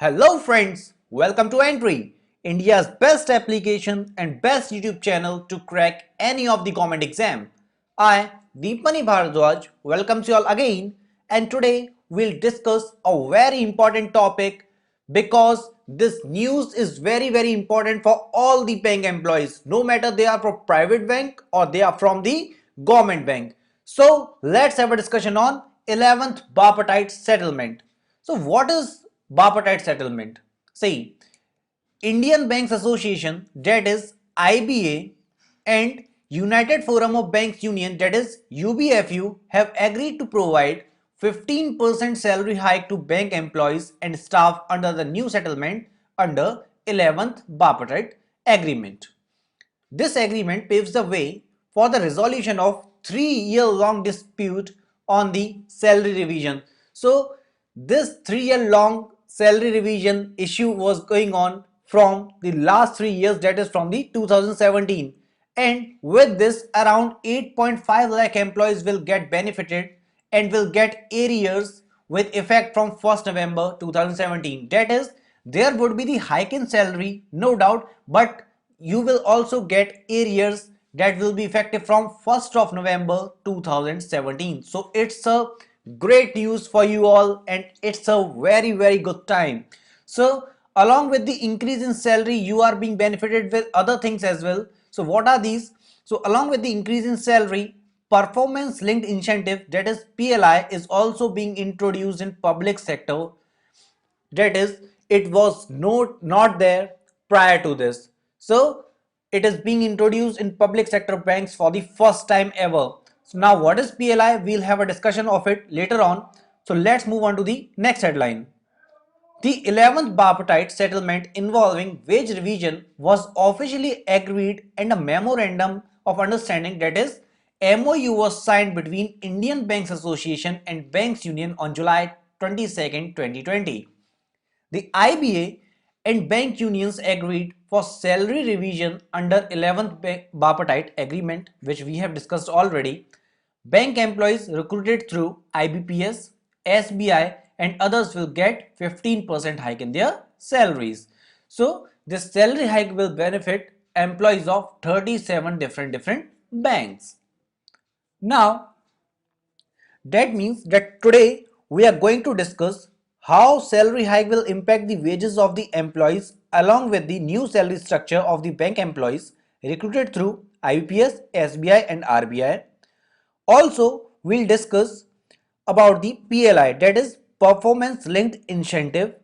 Hello friends, welcome to Entri, India's best application and best YouTube channel to crack any of the government exam. I, Deepmani Bharadwaj, welcomes you all again, and today we'll discuss a very important topic because this news is very important for all the bank employees, no matter they are from private bank or they are from the government bank. So let's have a discussion on 11th Bipartite settlement. So what is Barbarite settlement? See, Indian Banks Association, that is IBA, and United Forum of Banks Union, that is UBFU, have agreed to provide 15% salary hike to bank employees and staff under the new settlement under 11th Bipartite Agreement. This agreement paves the way for the resolution of 3-year-long dispute on the salary revision. So this 3-year-long salary revision issue was going on from the last 3 years, that is from the 2017, and with this around 8.5 lakh employees will get benefited and will get arrears with effect from 1st November 2017. That is, there would be the hike in salary, no doubt, but you will also get arrears that will be effective from 1st of November 2017. So it's a great news for you all and it's a very good time. So along with the increase in salary, you are being benefited with other things as well. So what are these? So along with the increase in salary, performance linked incentive, that is PLI, is also being introduced in public sector. That is, it was not there prior to this. So it is being introduced in public sector banks for the first time ever. So now what is PLI? We'll have a discussion of it later on. So let's move on to the next headline. The 11th Bipartite settlement involving wage revision was officially agreed and a memorandum of understanding, that is MOU, was signed between Indian Banks Association and Banks Union on July 22nd, 2020. The IBA and bank unions agreed for salary revision under 11th Bipartite Agreement, which we have discussed already. Bank employees recruited through IBPS, SBI and others will get 15% hike in their salaries. So this salary hike will benefit employees of 37 different banks. Now that means that today we are going to discuss how salary hike will impact the wages of the employees along with the new salary structure of the bank employees recruited through IBPS, SBI and RBI. Also, we'll discuss about the PLI, that is performance linked incentive,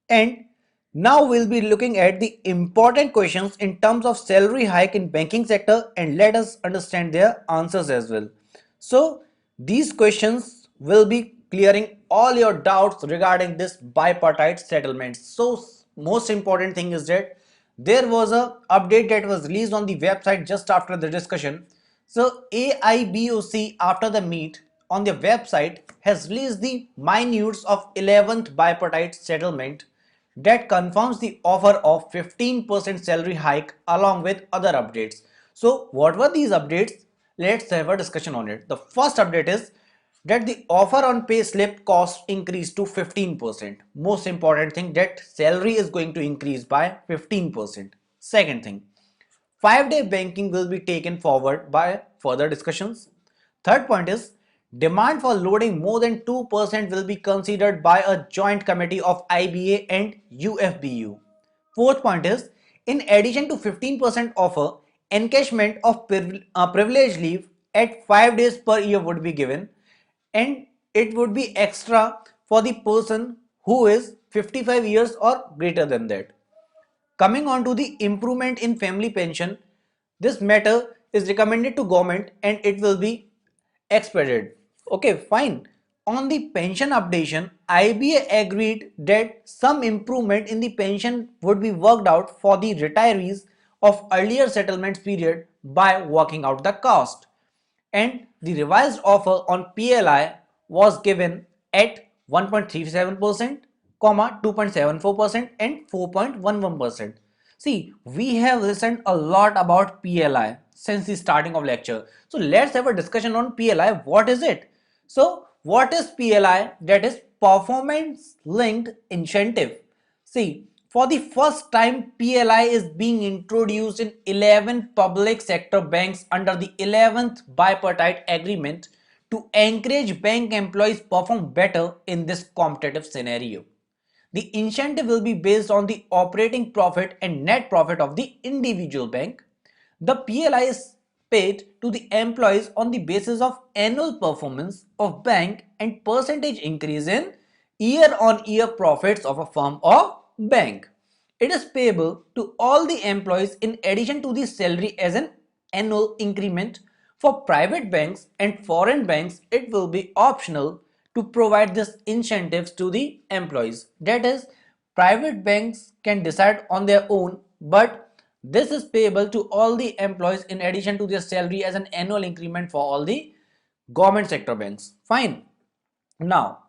and now we'll be looking at the important questions in terms of salary hike in banking sector and let us understand their answers as well. So these questions will be clearing all your doubts regarding this bipartite settlement. So most important thing is that there was a update that was released on the website just after the discussion. So AIBOC, after the meet on their website, has released the minutes of 11th bipartite settlement that confirms the offer of 15% salary hike along with other updates. So what were these updates? Let's have a discussion on it. The first update is that the offer on pay slip cost increased to 15%. Most important thing, that salary is going to increase by 15%. Second thing, 5-day banking will be taken forward by further discussions. Third point is demand for loading more than 2% will be considered by a joint committee of IBA and UFBU. Fourth point is in addition to 15% offer, encashment of privilege leave at 5 days per year would be given, and it would be extra for the person who is 55 years or greater than that. Coming on to the improvement in family pension, this matter is recommended to government and it will be expedited. Okay, fine. On the pension updation, IBA agreed that some improvement in the pension would be worked out for the retirees of earlier settlements period by working out the cost. And the revised offer on PLI was given at 1.37%, 2.74% and 4.11%. See, we have listened a lot about PLI since the starting of lecture. So let's have a discussion on PLI. What is it? So what is PLI? That is performance linked incentive. See, for the first time, PLI is being introduced in 11 public sector banks under the 11th Bipartite Agreement to encourage bank employees perform better in this competitive scenario. The incentive will be based on the operating profit and net profit of the individual bank. The PLI is paid to the employees on the basis of annual performance of bank and percentage increase in year-on-year profits of a firm or bank. It is payable to all the employees in addition to the salary as an annual increment. For private banks and foreign banks, it will be optional to provide these incentives to the employees. That is, private banks can decide on their own, but this is payable to all the employees in addition to their salary as an annual increment for all the government sector banks. Fine. Now,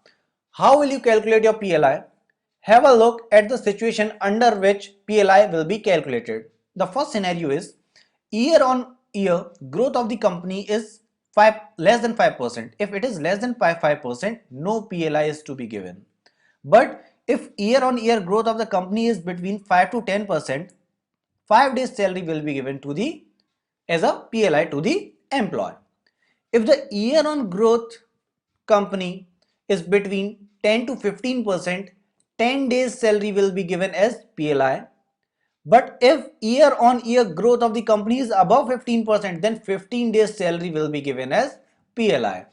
how will you calculate your PLI? Have a look at the situation under which PLI will be calculated. The first scenario is year on year growth of the company is less than 5%. If it is less than 5%, no PLI is to be given. But if year on year growth of the company is between 5 to 10%, 5 days salary will be given to the as a PLI to the employee. If the year on growth company is between 10 to 15%, 10 days salary will be given as PLI. But if year on year growth of the company is above 15%, then 15 days salary will be given as PLI.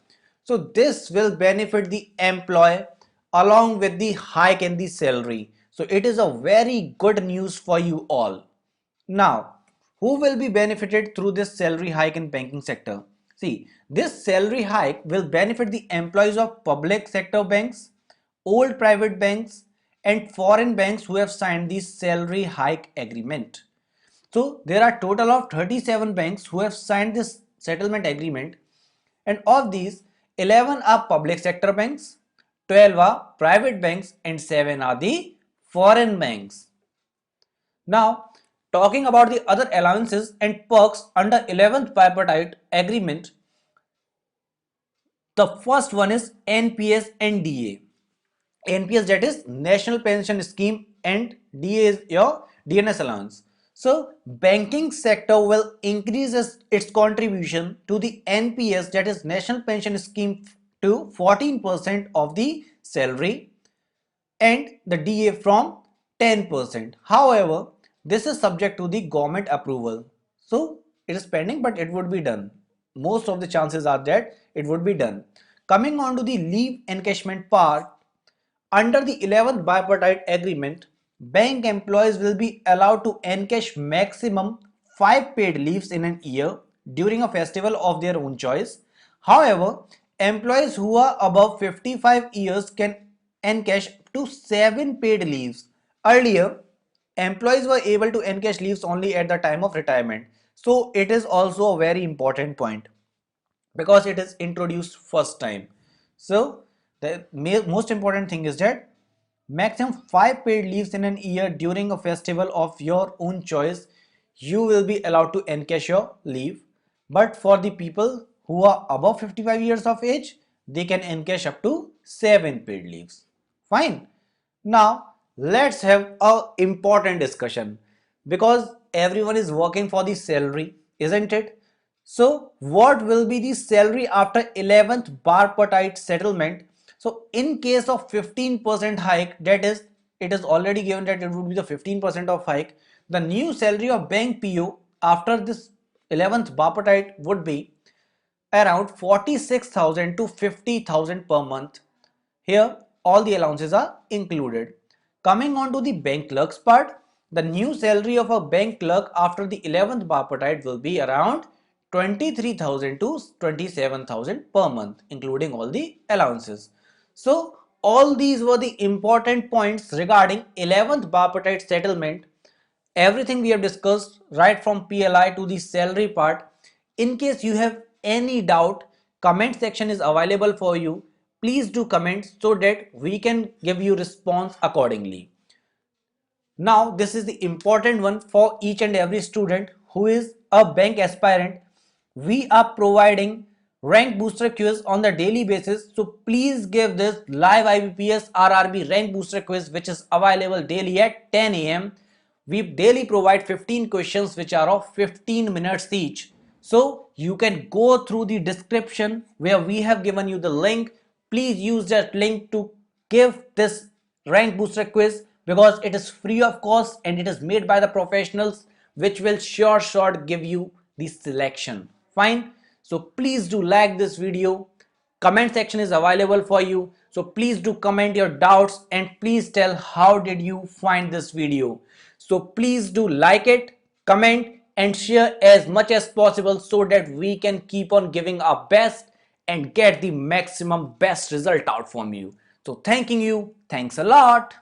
So this will benefit the employee along with the hike in the salary. So it is a very good news for you all. Now, who will be benefited through this salary hike in banking sector? See, this salary hike will benefit the employees of public sector banks, old private banks, and foreign banks who have signed the salary hike agreement. So there are total of 37 banks who have signed this settlement agreement, and of these 11 are public sector banks, 12 are private banks, and 7 are the foreign banks. Now, talking about the other allowances and perks under 11th Bipartite Agreement, the first one is NPS and DA. NPS, that is National Pension Scheme, and DA is your DNS allowance. So banking sector will increase its contribution to the NPS, that is National Pension Scheme, to 14% of the salary, and the DA from 10%. However, this is subject to the government approval. So it is pending, but it would be done. Most of the chances are that it would be done. Coming on to the leave encashment part, under the 11th Bipartite Agreement, bank employees will be allowed to encash maximum 5 paid leaves in an year during a festival of their own choice. However, employees who are above 55 years can encash up to 7 paid leaves. Earlier, employees were able to encash leaves only at the time of retirement. So it is also a very important point because it is introduced first time. So the most important thing is that maximum 5 paid leaves in an year during a festival of your own choice, you will be allowed to encash your leave. But for the people who are above 55 years of age, they can encash up to 7 paid leaves. Fine. Now let's have a important discussion because everyone is working for the salary, isn't it? So what will be the salary after 11th Bipartite settlement? So in case of 15% hike, that is, it is already given that it would be the 15% of hike, the new salary of bank PO after this 11th Bipartite would be around 46,000 to 50,000 per month. Here all the allowances are included. Coming on to the bank clerks part, the new salary of a bank clerk after the 11th Bipartite will be around 23,000 to 27,000 per month, including all the allowances. So all these were the important points regarding 11th Bipartite settlement. Everything we have discussed right from PLI to the salary part. In case you have any doubt, comment section is available for you. Please do comment so that we can give you response accordingly. Now this is the important one for each and every student who is a bank aspirant. We are providing rank booster quiz on the daily basis. So please give this live IBPS RRB rank booster quiz, which is available daily at 10 a.m. We daily provide 15 questions which are of 15 minutes each. So you can go through the description where we have given you the link. Please use that link to give this rank booster quiz, because it is free of cost and it is made by the professionals, which will sure give you the selection. Fine. So please do like this video. Comment section is available for you, so please do comment your doubts and please tell how did you find this video. So please do like it, comment and share as much as possible so that we can keep on giving our best and get the maximum best result out from you. So thanking you, thanks a lot.